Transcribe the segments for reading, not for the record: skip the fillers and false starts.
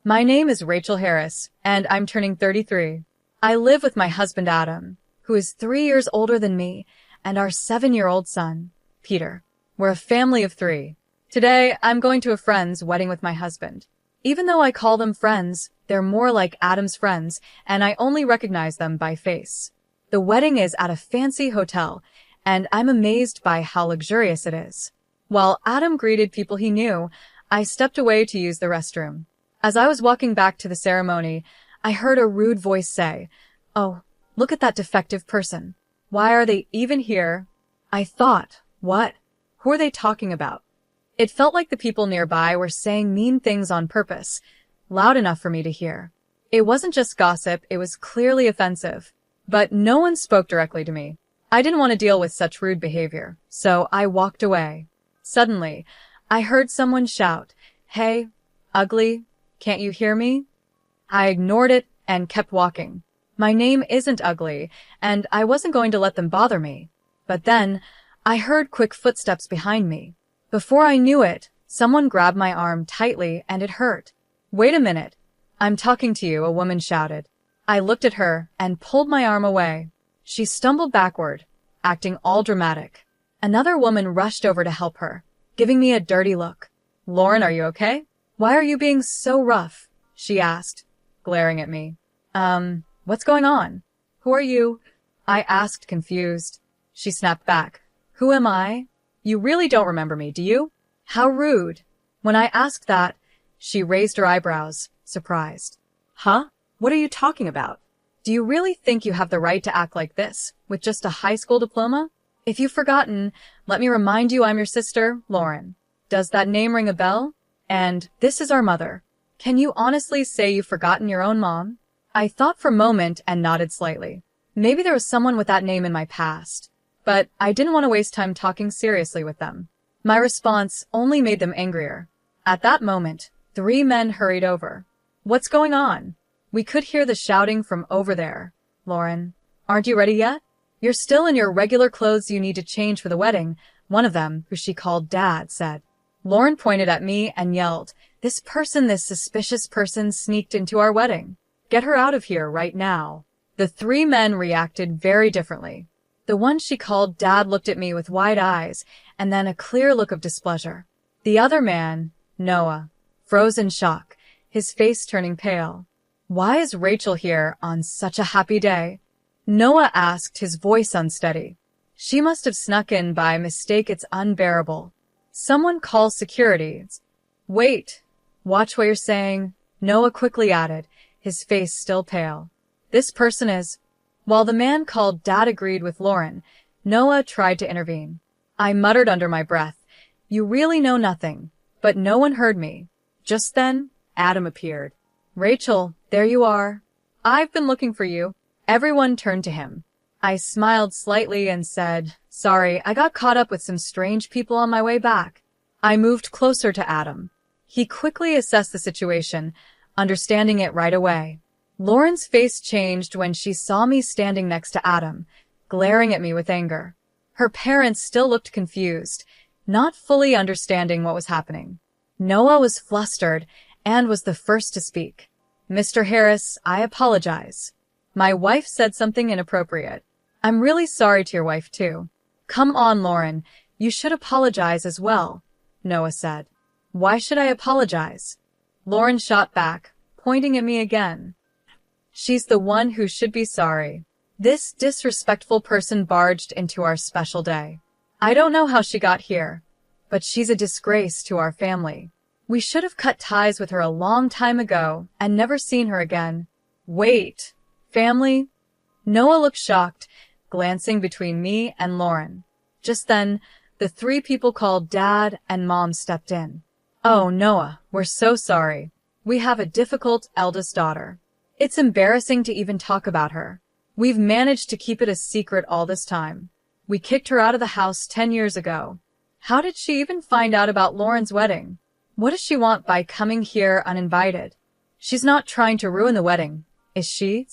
My name is Rachel Harris, and I'm turning 33. I live with my husband Adam, who is 3 years older than me, and our 7-year-old son, Peter. We're a family of 3. Today, I'm going to a friend's wedding with my husband. Even though I call them friends, they're more like Adam's friends, and I only recognize them by face. The wedding is at a fancy hotel, and I'm amazed by how luxurious it is. While Adam greeted people he knew, I stepped away to use the restroom. As I was walking back to the ceremony, I heard a rude voice say, "Oh, look at that defective person. Why are they even here?" I thought, what? Who are they talking about? It felt like the people nearby were saying mean things on purpose, loud enough for me to hear. It wasn't just gossip, it was clearly offensive. But no one spoke directly to me. I didn't want to deal with such rude behavior, so I walked away. Suddenly, I heard someone shout, "Hey, ugly, can't you hear me?" I ignored it and kept walking. My name isn't ugly, and I wasn't going to let them bother me. But then, I heard quick footsteps behind me. Before I knew it, someone grabbed my arm tightly and it hurt. "Wait a minute. I'm talking to you," a woman shouted. I looked at her and pulled my arm away. She stumbled backward, acting all dramatic. Another woman rushed over to help her, giving me a dirty look. "Lauren, are you okay? Why are you being so rough?" she asked, glaring at me. What's going on? Who are you?" I asked, confused. She snapped back. "Who am I? You really don't remember me, do you? How rude." When I asked that, she raised her eyebrows, surprised. "Huh? What are you talking about? Do you really think you have the right to act like this, with just a high school diploma? If you've forgotten, let me remind you I'm your sister, Lauren. Does that name ring a bell? And this is our mother. Can you honestly say you've forgotten your own mom?" I thought for a moment and nodded slightly. Maybe there was someone with that name in my past. But I didn't want to waste time talking seriously with them. My response only made them angrier. At that moment, 3 men hurried over. "What's going on? We could hear the shouting from over there. Lauren, aren't you ready yet? You're still in your regular clothes you need to change for the wedding," one of them, who she called Dad, said. Lauren pointed at me and yelled, this suspicious person sneaked into our wedding. Get her out of here right now." The 3 men reacted very differently. The one she called Dad looked at me with wide eyes and then a clear look of displeasure. The other man, Noah, froze in shock, his face turning pale. "Why is Rachel here on such a happy day?" Noah asked, his voice unsteady. "She must have snuck in by mistake. It's unbearable. Someone call security." "Wait, watch what you're saying," Noah quickly added, his face still pale. "This person is—" While the man called Dad agreed with Lauren, Noah tried to intervene. I muttered under my breath, "You really know nothing," but no one heard me. Just then, Adam appeared. "Rachel, there you are. I've been looking for you." Everyone turned to him. I smiled slightly and said, "Sorry, I got caught up with some strange people on my way back." I moved closer to Adam. He quickly assessed the situation, understanding it right away. Lauren's face changed when she saw me standing next to Adam, glaring at me with anger. Her parents still looked confused, not fully understanding what was happening. Noah was flustered and was the first to speak. "Mr. Harris, I apologize. My wife said something inappropriate." "I'm really sorry to your wife, too." "Come on, Lauren, you should apologize as well," Noah said. "Why should I apologize?" Lauren shot back, pointing at me again. "She's the one who should be sorry. This disrespectful person barged into our special day. I don't know how she got here, but she's a disgrace to our family. We should have cut ties with her a long time ago and never seen her again." "Wait, family?" Noah looked shocked, glancing between me and Lauren. Just then, the 3 people called Dad and Mom stepped in. "Oh, Noah, we're so sorry. We have a difficult eldest daughter. It's embarrassing to even talk about her. We've managed to keep it a secret all this time. We kicked her out of the house 10 years ago. How did she even find out about Lauren's wedding? What does she want by coming here uninvited? She's not trying to ruin the wedding, is she?"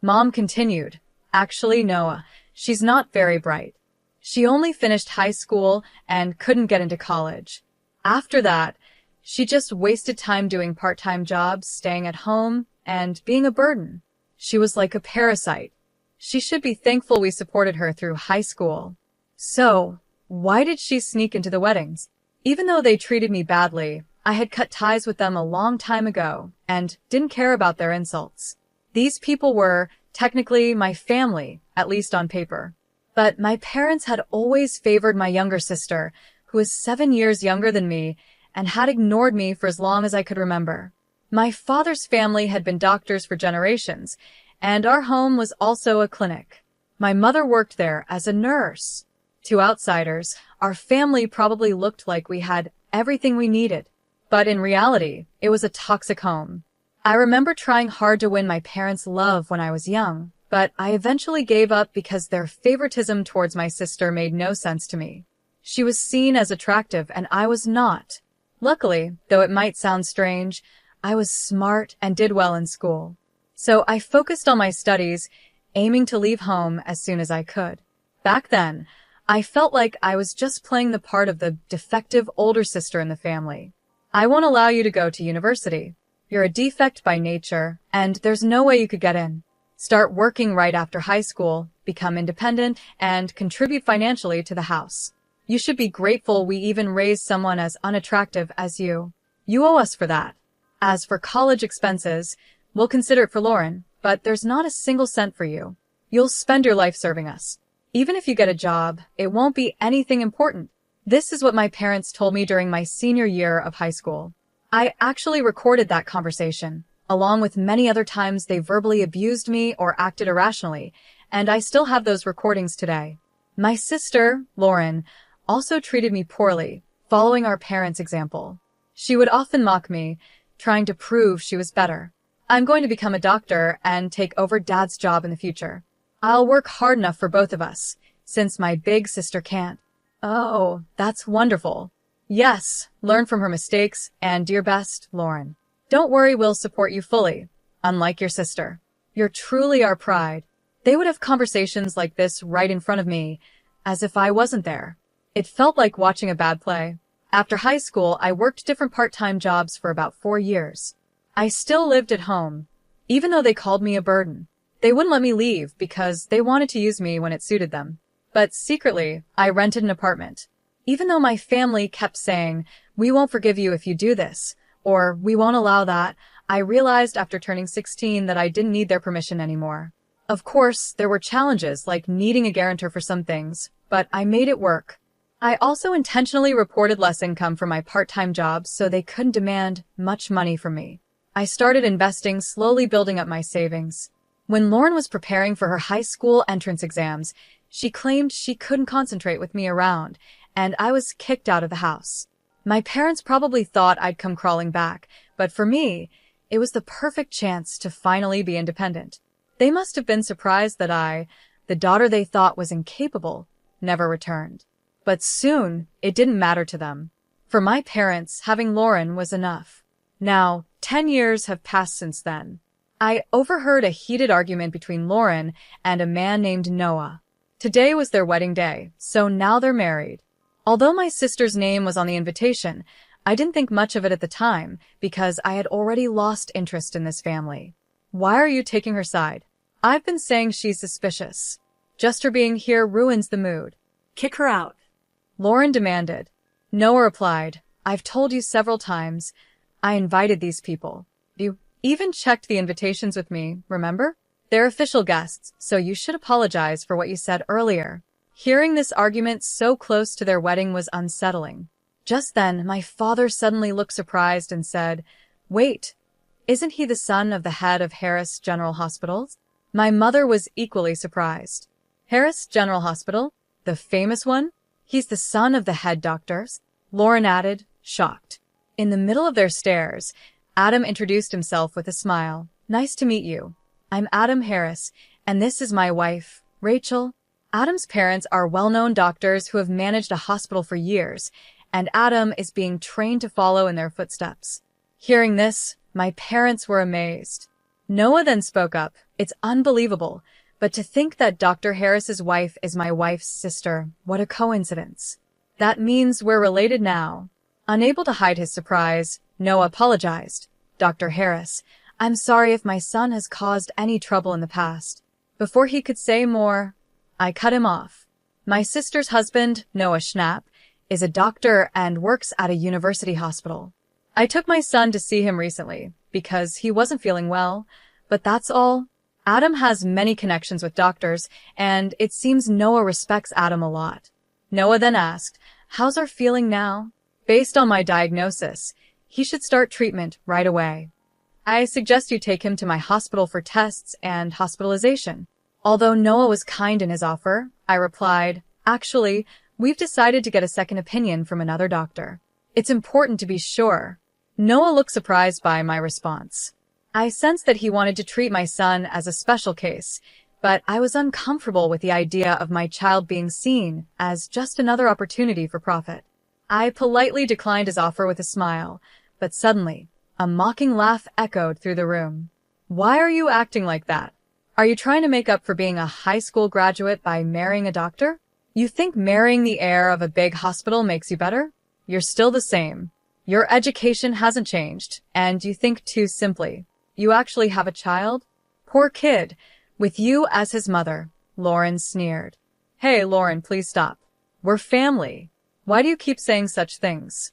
Mom continued, "Actually, Noah, she's not very bright. She only finished high school and couldn't get into college. After that, She just wasted time doing part-time jobs, staying at home, and being a burden. She was like a parasite. She should be thankful we supported her through high school. So, why did she sneak into the weddings? Even though they treated me badly, I had cut ties with them a long time ago and didn't care about their insults. These people were, technically, my family, at least on paper. But my parents had always favored my younger sister, who was 7 years younger than me, and had ignored me for as long as I could remember. My father's family had been doctors for generations, and our home was also a clinic. My mother worked there as a nurse. To outsiders, our family probably looked like we had everything we needed. But in reality, it was a toxic home. I remember trying hard to win my parents' love when I was young, but I eventually gave up because their favoritism towards my sister made no sense to me. She was seen as attractive and I was not. Luckily, though it might sound strange, I was smart and did well in school. So I focused on my studies, aiming to leave home as soon as I could. Back then, I felt like I was just playing the part of the defective older sister in the family. I won't allow you to go to university. You're a defect by nature, and there's no way you could get in. Start working right after high school, become independent, and contribute financially to the house. You should be grateful we even raised someone as unattractive as you. You owe us for that. As for college expenses, we'll consider it for Lauren, but there's not a single cent for you. You'll spend your life serving us. Even if you get a job, it won't be anything important. This is what my parents told me during my senior year of high school. I actually recorded that conversation, along with many other times they verbally abused me or acted irrationally, and I still have those recordings today. My sister, Lauren, also treated me poorly, following our parents' example. She would often mock me, trying to prove she was better. I'm going to become a doctor and take over Dad's job in the future. I'll work hard enough for both of us, since my big sister can't. Oh, that's wonderful. Yes, learn from her mistakes, and do your best, Lauren. Don't worry, we'll support you fully, unlike your sister. You're truly our pride. They would have conversations like this right in front of me, as if I wasn't there. It felt like watching a bad play. After high school, I worked different part-time jobs for about 4 years. I still lived at home, even though they called me a burden. They wouldn't let me leave because they wanted to use me when it suited them. But secretly, I rented an apartment. Even though my family kept saying, "We won't forgive you if you do this," or "We won't allow that," I realized after turning 16 that I didn't need their permission anymore. Of course, there were challenges like needing a guarantor for some things, but I made it work. I also intentionally reported less income from my part-time jobs so they couldn't demand much money from me. I started investing, slowly building up my savings. When Lauren was preparing for her high school entrance exams, she claimed she couldn't concentrate with me around, and I was kicked out of the house. My parents probably thought I'd come crawling back, but for me, it was the perfect chance to finally be independent. They must have been surprised that I, the daughter they thought was incapable, never returned. But soon, it didn't matter to them. For my parents, having Lauren was enough. Now, 10 years have passed since then. I overheard a heated argument between Lauren and a man named Noah. Today was their wedding day, so now they're married. Although my sister's name was on the invitation, I didn't think much of it at the time because I had already lost interest in this family. Why are you taking her side? I've been saying she's suspicious. Just her being here ruins the mood. Kick her out, Lauren demanded. Noah replied, "I've told you several times. I invited these people. You even checked the invitations with me, remember? They're official guests, so you should apologize for what you said earlier." Hearing this argument so close to their wedding was unsettling. Just then, my father suddenly looked surprised and said, "Wait, isn't he the son of the head of Harris General Hospital?" My mother was equally surprised. Harris General Hospital? The famous one? He's the son of the head doctors, Lauren added, shocked. In the middle of their stares, Adam introduced himself with a smile. "Nice to meet you. I'm Adam Harris, and this is my wife, Rachel." Adam's parents are well-known doctors who have managed a hospital for years, and Adam is being trained to follow in their footsteps. Hearing this, my parents were amazed. Noah then spoke up. "It's unbelievable, but to think that Dr. Harris's wife is my wife's sister, what a coincidence. That means we're related now." Unable to hide his surprise, Noah apologized. Dr. Harris, I'm sorry if my son has caused any trouble in the past. Before he could say more, I cut him off. My sister's husband, Noah Schnapp, is a doctor and works at a university hospital. I took my son to see him recently because he wasn't feeling well, but that's all. Adam has many connections with doctors, and it seems Noah respects Adam a lot. Noah then asked, how's our feeling now? Based on my diagnosis, he should start treatment right away. I suggest you take him to my hospital for tests and hospitalization. Although Noah was kind in his offer, I replied, actually, we've decided to get a second opinion from another doctor. It's important to be sure. Noah looked surprised by my response. I sensed that he wanted to treat my son as a special case, but I was uncomfortable with the idea of my child being seen as just another opportunity for profit. I politely declined his offer with a smile, but suddenly, a mocking laugh echoed through the room. Why are you acting like that? Are you trying to make up for being a high school graduate by marrying a doctor? You think marrying the heir of a big hospital makes you better? You're still the same. Your education hasn't changed, and you think too simply. You actually have a child? Poor kid, with you as his mother, Lauren sneered. Hey, Lauren, please stop. We're family. Why do you keep saying such things?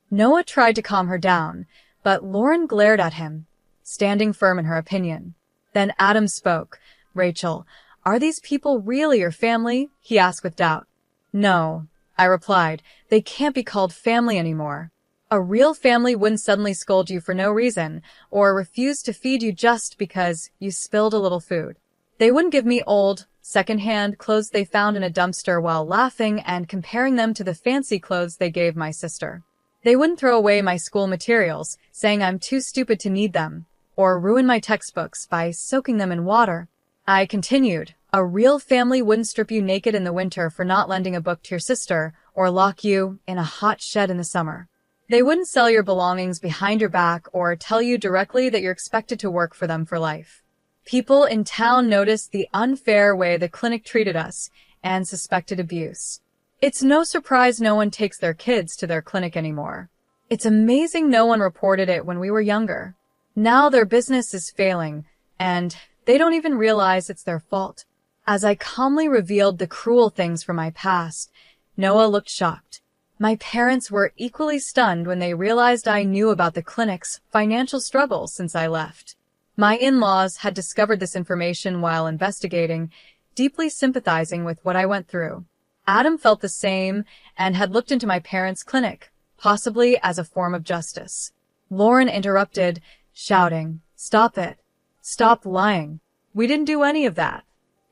Noah tried to calm her down, but Lauren glared at him, standing firm in her opinion. Then Adam spoke. Rachel, are these people really your family? He asked with doubt. No, I replied. They can't be called family anymore. A real family wouldn't suddenly scold you for no reason, or refuse to feed you just because you spilled a little food. They wouldn't give me old, second-hand clothes they found in a dumpster while laughing and comparing them to the fancy clothes they gave my sister. They wouldn't throw away my school materials, saying I'm too stupid to need them, or ruin my textbooks by soaking them in water. I continued, a real family wouldn't strip you naked in the winter for not lending a book to your sister, or lock you in a hot shed in the summer. They wouldn't sell your belongings behind your back or tell you directly that you're expected to work for them for life. People in town noticed the unfair way the clinic treated us and suspected abuse. It's no surprise no one takes their kids to their clinic anymore. It's amazing no one reported it when we were younger. Now their business is failing, and they don't even realize it's their fault. As I calmly revealed the cruel things from my past, Noah looked shocked. My parents were equally stunned when they realized I knew about the clinic's financial struggles since I left. My in-laws had discovered this information while investigating, deeply sympathizing with what I went through. Adam felt the same and had looked into my parents' clinic, possibly as a form of justice. Lauren interrupted, shouting, "Stop it. Stop lying. We didn't do any of that.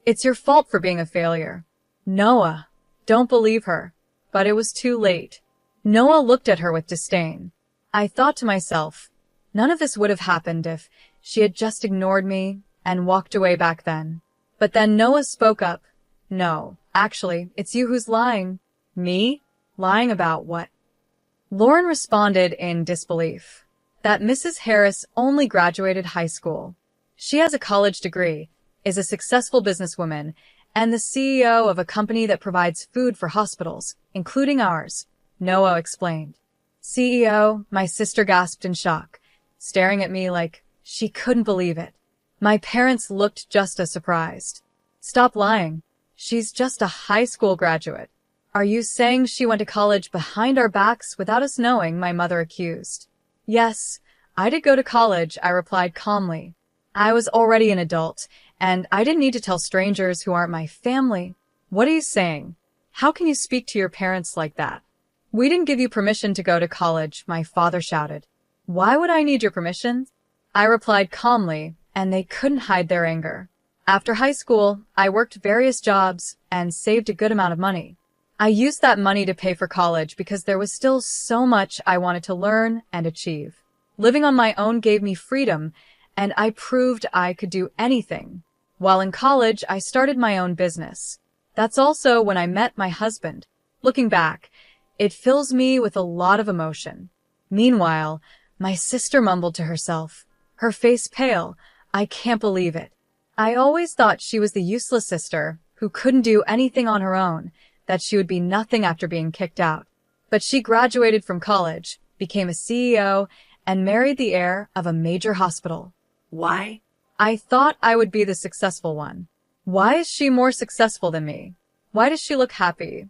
It's your fault for being a failure." Noah, don't believe her. But it was too late. Noah looked at her with disdain. I thought to myself, none of this would have happened if she had just ignored me and walked away back then. But then Noah spoke up. No, actually, it's you who's lying. Me? Lying about what? Lauren responded in disbelief. That Mrs. Harris only graduated high school. She has a college degree, is a successful businesswoman, and the CEO of a company that provides food for hospitals, including ours, Noah explained. CEO, my sister gasped in shock, staring at me like she couldn't believe it. My parents looked just as surprised. Stop lying. She's just a high school graduate. Are you saying she went to college behind our backs without us knowing? My mother accused. Yes, I did go to college, I replied calmly. I was already an adult, and I didn't need to tell strangers who aren't my family. What are you saying? How can you speak to your parents like that? We didn't give you permission to go to college, my father shouted. Why would I need your permission? I replied calmly, and they couldn't hide their anger. After high school, I worked various jobs and saved a good amount of money. I used that money to pay for college because there was still so much I wanted to learn and achieve. Living on my own gave me freedom, and I proved I could do anything. While in college, I started my own business. That's also when I met my husband. Looking back, it fills me with a lot of emotion. Meanwhile, my sister mumbled to herself, her face pale. I can't believe it. I always thought she was the useless sister who couldn't do anything on her own, that she would be nothing after being kicked out. But she graduated from college, became a CEO, and married the heir of a major hospital. Why? I thought I would be the successful one. Why is she more successful than me? Why does she look happy?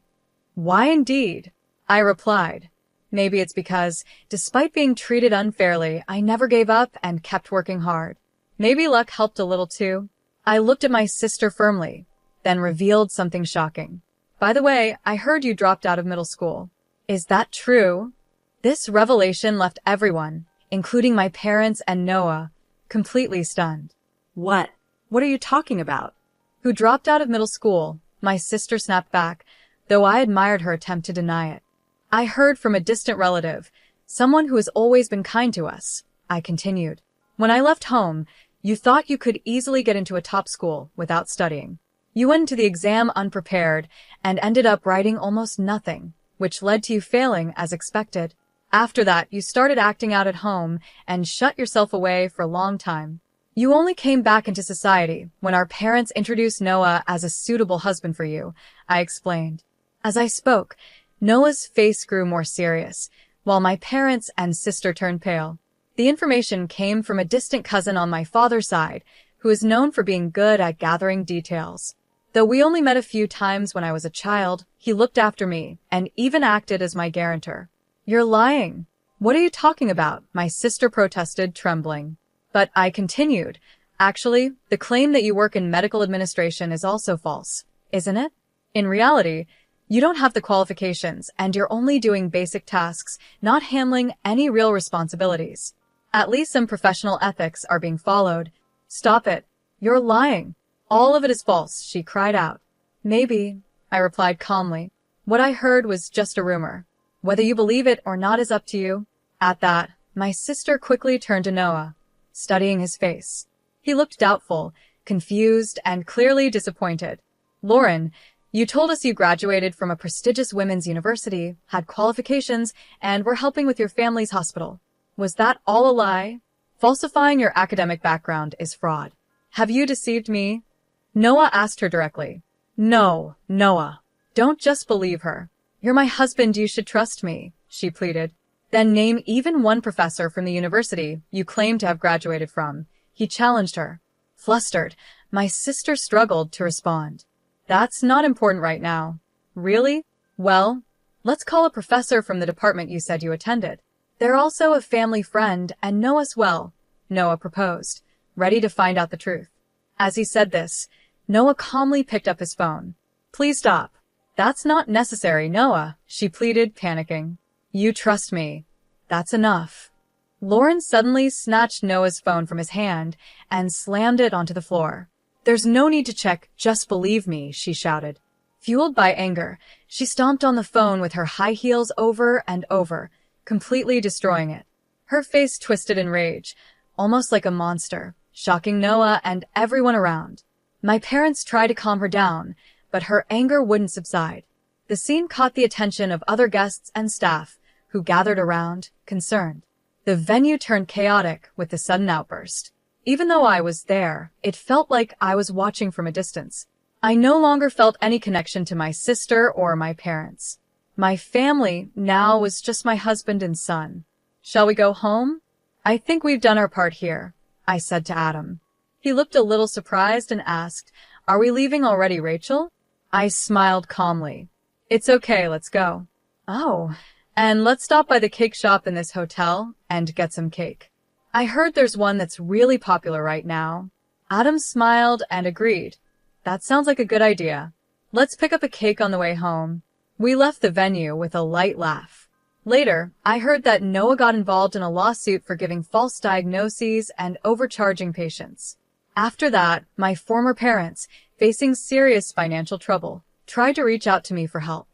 Why indeed? I replied. Maybe it's because, despite being treated unfairly, I never gave up and kept working hard. Maybe luck helped a little too. I looked at my sister firmly, then revealed something shocking. By the way, I heard you dropped out of middle school. Is that true? This revelation left everyone, including my parents and Noah, completely stunned. What? What are you talking about? Who dropped out of middle school? My sister snapped back, though I admired her attempt to deny it. I heard from a distant relative, someone who has always been kind to us. I continued. When I left home, you thought you could easily get into a top school without studying. You went into the exam unprepared and ended up writing almost nothing, which led to you failing as expected. After that, you started acting out at home and shut yourself away for a long time. You only came back into society when our parents introduced Noah as a suitable husband for you, I explained. As I spoke, Noah's face grew more serious, while my parents and sister turned pale. The information came from a distant cousin on my father's side, who is known for being good at gathering details. Though we only met a few times when I was a child, he looked after me and even acted as my guarantor. You're lying. What are you talking about? My sister protested, trembling. But I continued. Actually, the claim that you work in medical administration is also false, isn't it? In reality, you don't have the qualifications and you're only doing basic tasks, not handling any real responsibilities. At least some professional ethics are being followed. Stop it. You're lying. All of it is false, she cried out. Maybe, I replied calmly. What I heard was just a rumor. Whether you believe it or not is up to you. At that, my sister quickly turned to Noah, studying his face. He looked doubtful, confused, and clearly disappointed. Lauren, you told us you graduated from a prestigious women's university, had qualifications, and were helping with your family's hospital. Was that all a lie? Falsifying your academic background is fraud. Have you deceived me? Noah asked her directly. No, Noah. Don't just believe her. You're my husband, you should trust me, she pleaded. Then name even one professor from the university you claim to have graduated from. He challenged her. Flustered, my sister struggled to respond. That's not important right now. Really? Well, let's call a professor from the department you said you attended. They're also a family friend and know us well, Noah proposed, ready to find out the truth. As he said this, Noah calmly picked up his phone. Please stop. That's not necessary, Noah, she pleaded, panicking. You trust me. That's enough. Lauren suddenly snatched Noah's phone from his hand and slammed it onto the floor. There's no need to check, just believe me, she shouted. Fueled by anger, she stomped on the phone with her high heels over and over, completely destroying it. Her face twisted in rage, almost like a monster, shocking Noah and everyone around. My parents tried to calm her down, but her anger wouldn't subside. The scene caught the attention of other guests and staff, who gathered around, concerned. The venue turned chaotic with the sudden outburst. Even though I was there, it felt like I was watching from a distance. I no longer felt any connection to my sister or my parents. My family now was just my husband and son. Shall we go home? I think we've done our part here, I said to Adam. He looked a little surprised and asked, Are we leaving already, Rachel? I smiled calmly. It's okay, let's go. Oh, and let's stop by the cake shop in this hotel and get some cake. I heard there's one that's really popular right now. Adam smiled and agreed. That sounds like a good idea. Let's pick up a cake on the way home. We left the venue with a light laugh. Later, I heard that Noah got involved in a lawsuit for giving false diagnoses and overcharging patients. After that, my former parents, facing serious financial trouble, tried to reach out to me for help.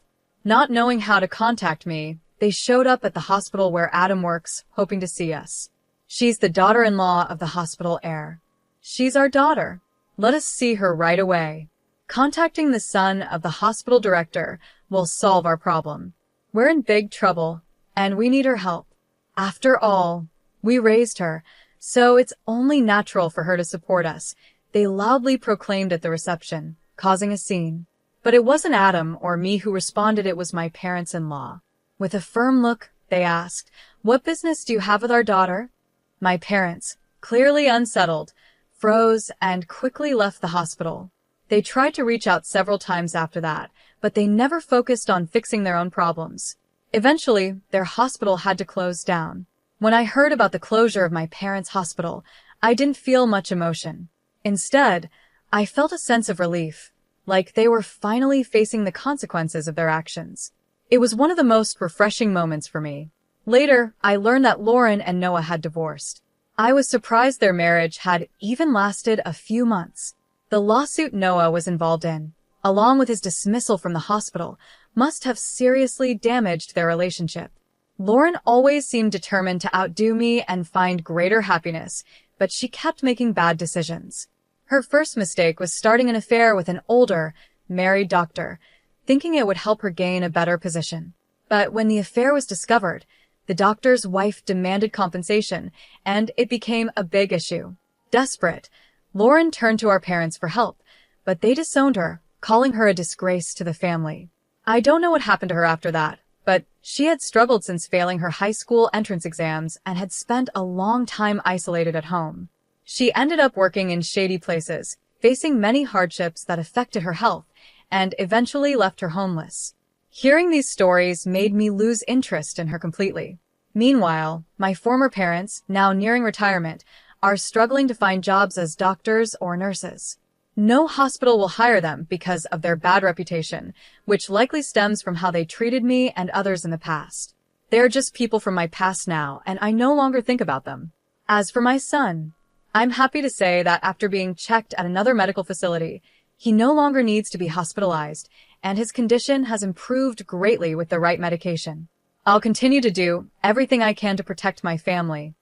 Not knowing how to contact me, they showed up at the hospital where Adam works, hoping to see us. She's the daughter-in-law of the hospital heir. She's our daughter. Let us see her right away. Contacting the son of the hospital director will solve our problem. We're in big trouble, and we need her help. After all, we raised her, so it's only natural for her to support us, they loudly proclaimed at the reception, causing a scene. But it wasn't Adam or me who responded, it was my parents-in-law. With a firm look, they asked, "What business do you have with our daughter?" My parents, clearly unsettled, froze and quickly left the hospital. They tried to reach out several times after that, but they never focused on fixing their own problems. Eventually, their hospital had to close down. When I heard about the closure of my parents' hospital, I didn't feel much emotion. Instead, I felt a sense of relief, like they were finally facing the consequences of their actions. It was one of the most refreshing moments for me. Later, I learned that Lauren and Noah had divorced. I was surprised their marriage had even lasted a few months. The lawsuit Noah was involved in, along with his dismissal from the hospital, must have seriously damaged their relationship. Lauren always seemed determined to outdo me and find greater happiness, but she kept making bad decisions. Her first mistake was starting an affair with an older, married doctor, thinking it would help her gain a better position. But when the affair was discovered, the doctor's wife demanded compensation, and it became a big issue. Desperate, Lauren turned to our parents for help, but they disowned her, calling her a disgrace to the family. I don't know what happened to her after that, but she had struggled since failing her high school entrance exams and had spent a long time isolated at home. She ended up working in shady places, facing many hardships that affected her health, and eventually left her homeless. Hearing these stories made me lose interest in her completely. Meanwhile, my former parents, now nearing retirement, are struggling to find jobs as doctors or nurses. No hospital will hire them because of their bad reputation, which likely stems from how they treated me and others in the past. They're just people from my past now, and I no longer think about them. As for my son, I'm happy to say that after being checked at another medical facility, he no longer needs to be hospitalized, and his condition has improved greatly with the right medication. I'll continue to do everything I can to protect my family,